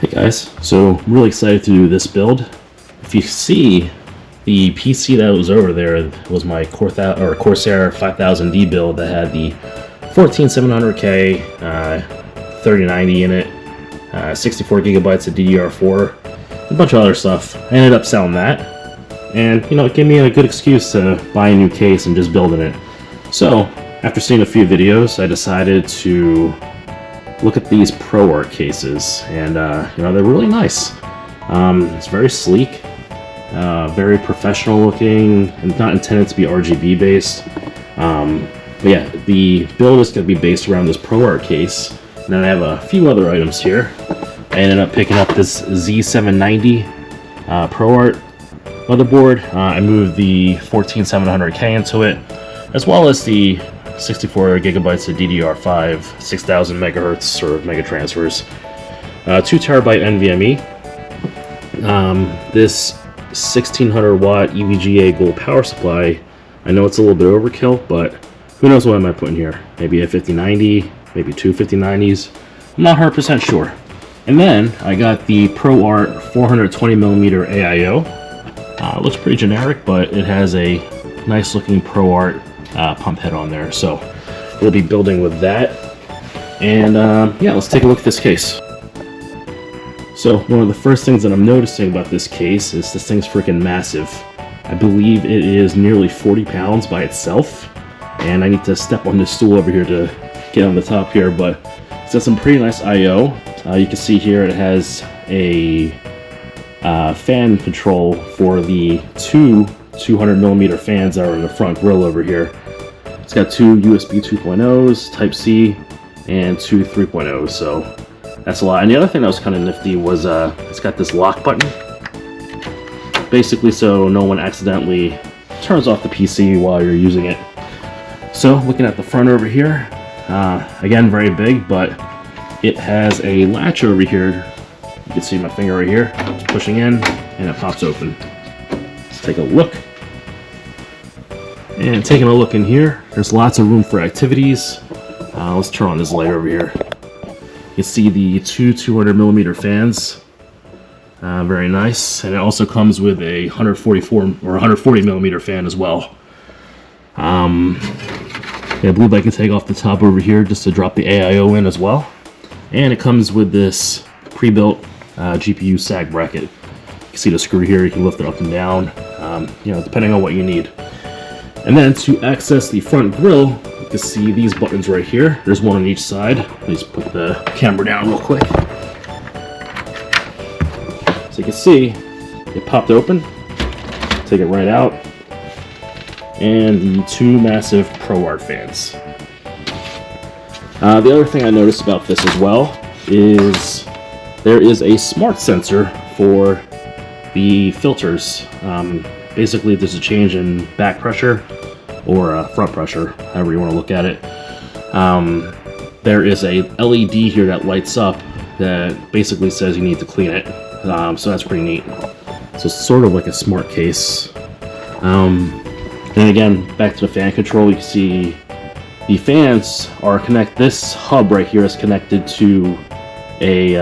Hey guys, so I'm really excited to do this build. If you see, the PC that was over there was my Corsair 5000D build that had the 14700K 3090 in it, 64 gigabytes of DDR4, a bunch of other stuff. I ended up selling that, and you know, it gave me a good excuse to buy a new case and just building it. So after seeing a few videos, I decided to look at these ProArt cases, and you know, they're really nice. It's very sleek, very professional looking, and not intended to be RGB based. But yeah, the build is going to be based around this ProArt case. And then I have a few other items here. I ended up picking up this Z790 ProArt motherboard. I moved the 14700K into it, as well as the 64 gigabytes of DDR5, 6000 megahertz or mega transfers, 2 terabyte NVMe, this 1600 watt EVGA gold power supply. I know it's a little bit overkill, but who knows what I might put in here? Maybe a 5090, maybe two 5090s. I'm not 100% sure. And then I got the ProArt 420mm AIO. Looks pretty generic, but it has a nice looking ProArt pump head on there, so we'll be building with that. And yeah, let's take a look at this case. So one of the first things that I'm noticing about this case is this thing's freaking massive. I believe it is nearly 40 pounds by itself, and I need to step on this stool over here to get on the top here, but it's got some pretty nice I/O. You can see here it has a fan control for the two 200mm fans that are in the front grill over here. It's got two USB 2.0s, Type-C, and two 3.0s, so that's a lot. And the other thing that was kind of nifty was it's got this lock button, basically so no one accidentally turns off the PC while you're using it. So looking at the front over here, again, very big, but it has a latch over here. You can see my finger right here, it's pushing in, and it pops open. Let's take a look. And taking a look in here, there's lots of room for activities. Let's turn on this light over here. You can see the two 200mm fans. Very nice. And it also comes with a 140mm fan as well. I believe I can take off the top over here just to drop the AIO in as well. And it comes with this pre-built GPU sag bracket. You can see the screw here, you can lift it up and down, you know, depending on what you need. And then to access the front grille, you can see these buttons right here. There's one on each side. Let me just put the camera down real quick. So you can see it popped open. Take it right out. And the two massive ProArt fans. The other thing I noticed about this as well is there is a smart sensor for the filters. Basically, there's a change in back pressure or front pressure, however you want to look at it. There is a LED here that lights up that basically says you need to clean it. So that's pretty neat. So it's sort of like a smart case. And again, back to the fan control, you can see the fans are this hub right here is connected to a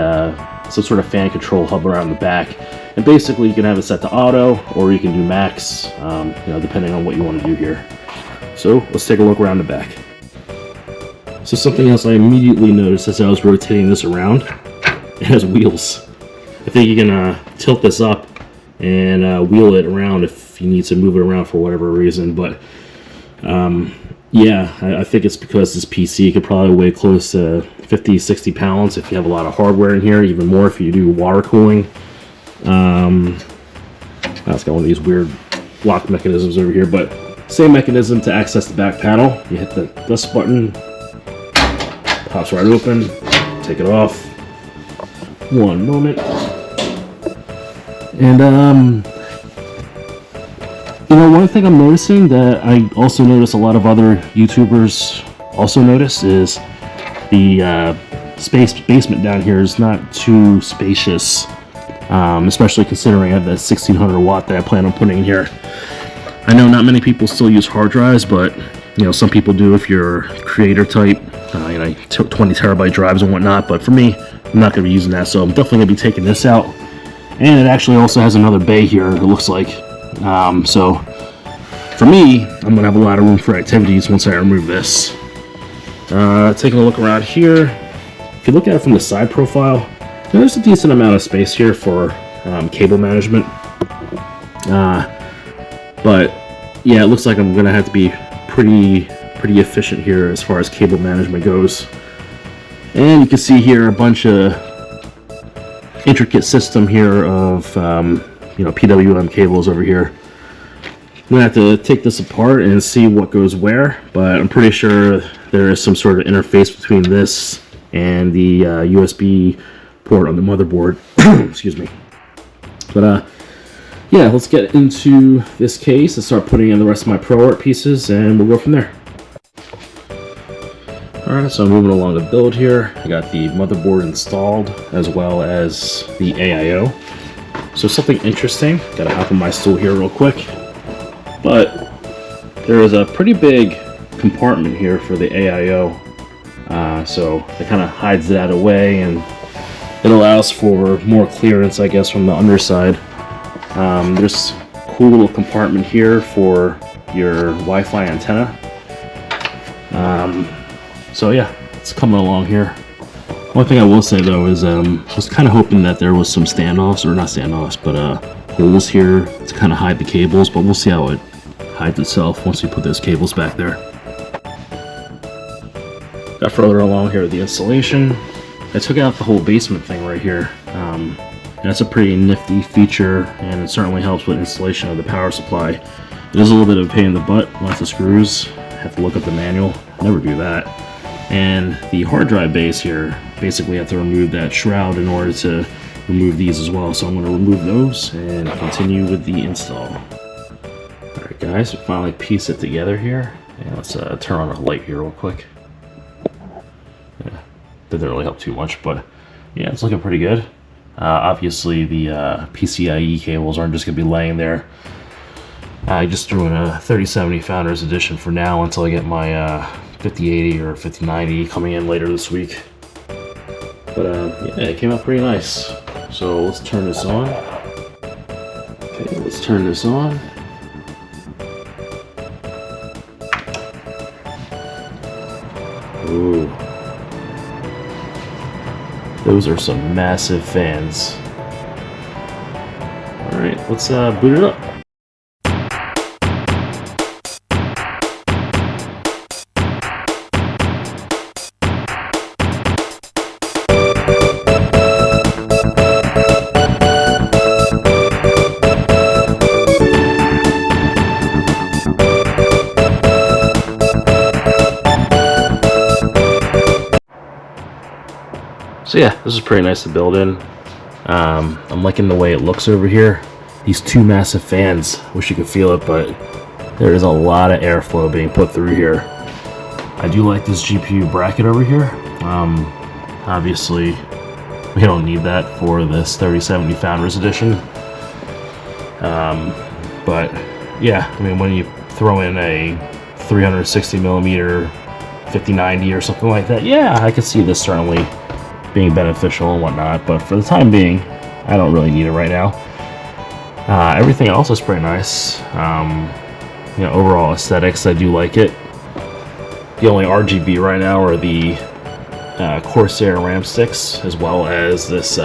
some sort of fan control hub around the back. And basically you can have it set to auto, or you can do max, you know, depending on what you want to do here. So let's take a look around the back. So something else I immediately noticed as I was rotating this around, it has wheels. I think you can tilt this up and wheel it around if you need to move it around for whatever reason. But yeah, I think it's because this PC could probably weigh close to 50-60 pounds if you have a lot of hardware in here, even more if you do water cooling. It's got one of these weird lock mechanisms over here, but same mechanism to access the back panel. You hit this button, pops right open, take it off. One moment. And you know, one thing I'm noticing that I also notice a lot of other YouTubers also notice is the basement down here is not too spacious, especially considering I have that 1600 watt that I plan on putting in here. I know not many people still use hard drives, but you know, some people do if you're creator type, you know, 20 terabyte drives and whatnot. But for me, I'm not going to be using that, so I'm definitely going to be taking this out. And it actually also has another bay here, it looks like. So for me, I'm going to have a lot of room for activities once I remove this. Taking a look around here, if you look at it from the side profile, there's a decent amount of space here for cable management. But yeah, it looks like I'm going to have to be pretty efficient here as far as cable management goes. And you can see here a bunch of intricate system here of PWM cables over here. I'm gonna have to take this apart and see what goes where, but I'm pretty sure there is some sort of interface between this and the USB port on the motherboard. Excuse me. But yeah, let's get into this case and start putting in the rest of my ProArt pieces, and we'll go from there. Alright, so I'm moving along the build here. I got the motherboard installed as well as the AIO. So something interesting, gotta hop on my stool here real quick. But there is a pretty big compartment here for the AIO. So it kind of hides that away and it allows for more clearance, I guess, from the underside. There's a cool little compartment here for your Wi-Fi antenna. So yeah, it's coming along here. One thing I will say though is I was kind of hoping that there was some standoffs, or not standoffs, but holes here to kind of hide the cables, but we'll see how it hides itself once we put those cables back there. Got further along here with the installation. I took out the whole basement thing right here. And that's a pretty nifty feature, and it certainly helps with installation of the power supply. It is a little bit of a pain in the butt, lots of screws. Have to look up the manual, never do that. And the hard drive base here, basically have to remove that shroud in order to remove these as well. So I'm going to remove those and continue with the install. Alright guys, we finally pieced it together here. And let's turn on the light here real quick. Yeah, didn't really help too much, but yeah, it's looking pretty good. Obviously the PCIe cables aren't just going to be laying there. I just threw in a 3070 Founders Edition for now until I get my 5080 or 5090 coming in later this week. But yeah, it came out pretty nice. So let's turn this on. Okay, let's turn this on. Ooh. Those are some massive fans. Alright, let's boot it up. So yeah, this is pretty nice to build in. I'm liking the way it looks over here. These two massive fans, wish you could feel it, but there is a lot of airflow being put through here. I do like this GPU bracket over here. Obviously, we don't need that for this 3070 Founders Edition. But yeah, I mean, when you throw in a 360mm 5090 or something like that, yeah, I could see this certainly being beneficial and whatnot, but for the time being, I don't really need it right now. Everything else is pretty nice. Overall aesthetics, I do like it. The only RGB right now are the Corsair RAM sticks, as well as this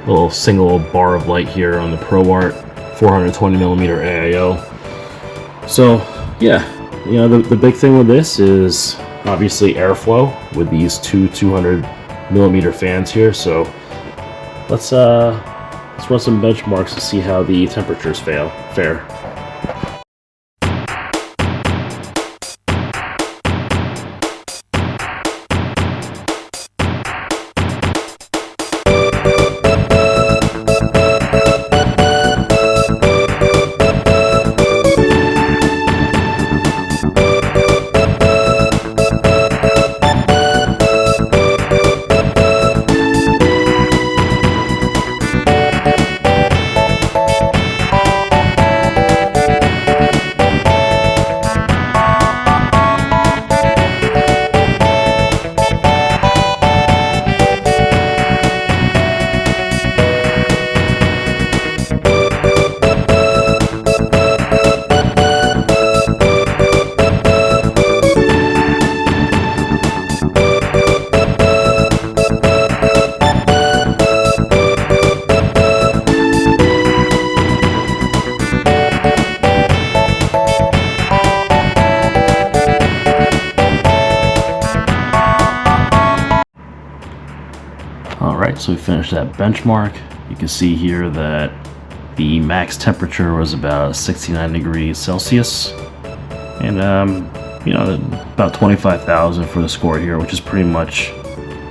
little single bar of light here on the ProArt 420mm AIO. So yeah, the big thing with this is obviously airflow with these two 200mm fans here. So let's run some benchmarks to see how the temperatures fare. Alright, so we finished that benchmark. You can see here that the max temperature was about 69 degrees Celsius. And, you know, about 25,000 for the score here, which is pretty much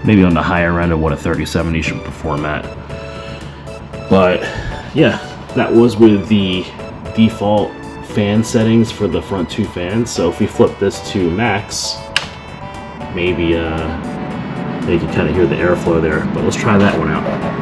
maybe on the higher end of what a 3070 should perform at. But, yeah, that was with the default fan settings for the front two fans. So if we flip this to max, maybe you can kind of hear the airflow there, but let's try that one out.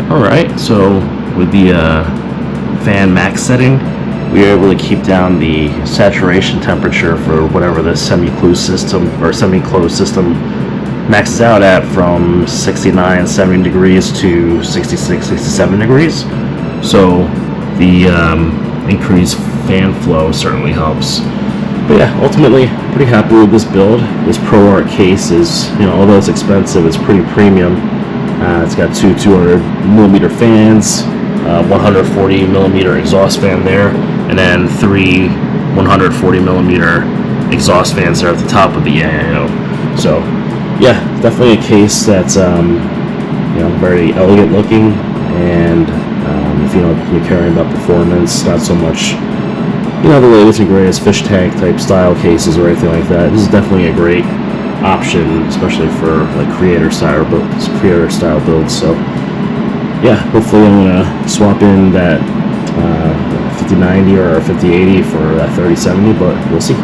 Alright, so with the fan max setting, we were able to keep down the saturation temperature for whatever the semi-closed system maxes out at from 69, 70 degrees to 66, 67 degrees. So the increased fan flow certainly helps. But yeah, ultimately, pretty happy with this build. This ProArt case is, you know, although it's expensive, it's pretty premium. It's got two 200mm fans, 140mm exhaust fan there, and then three 140mm exhaust fans there at the top of the AIO. So, yeah, definitely a case that's you know, very elegant looking, and if you know you're caring about performance, not so much, you know, the latest and greatest fish tank type style cases or anything like that. This is definitely a great option, especially for like creator style builds. So yeah, hopefully I'm gonna swap in that 5090 or 5080 for that 3070, but we'll see.